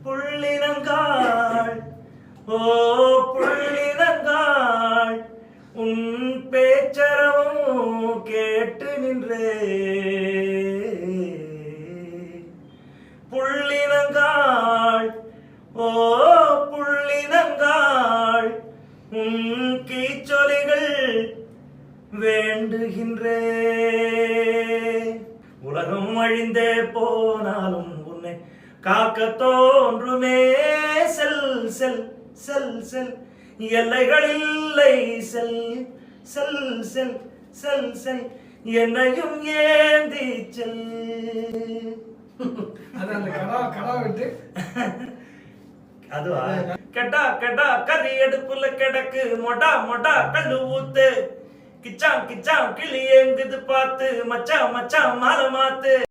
புள்ளினங்காள் ஓ புள்ளினங்காள் உன் பேச்சரவும் கேட்டு நின்றே புள்ளினங்காள் ஓ புள்ளினங்காள் உன் கீச்சொலிகள் வேண்டுகின்றே உலகம் அழிந்தே போனாலும் உன்னை காக்க தோன்றுமே செல் செல் செல் செல் எல்லைகள் இல்லை செல் செல் செல் செல் செல் என்னையும் ஏந்தி செல். அதுவா கெட்டா கெட்டா கறி எடுப்புல கிடக்கு மொட்டா மொட்டா கல்லு ஊத்து கிச்சான் கிச்சான் கிளி ஏங்குது பார்த்து மச்சான் மச்சான் மாலை மாத்து.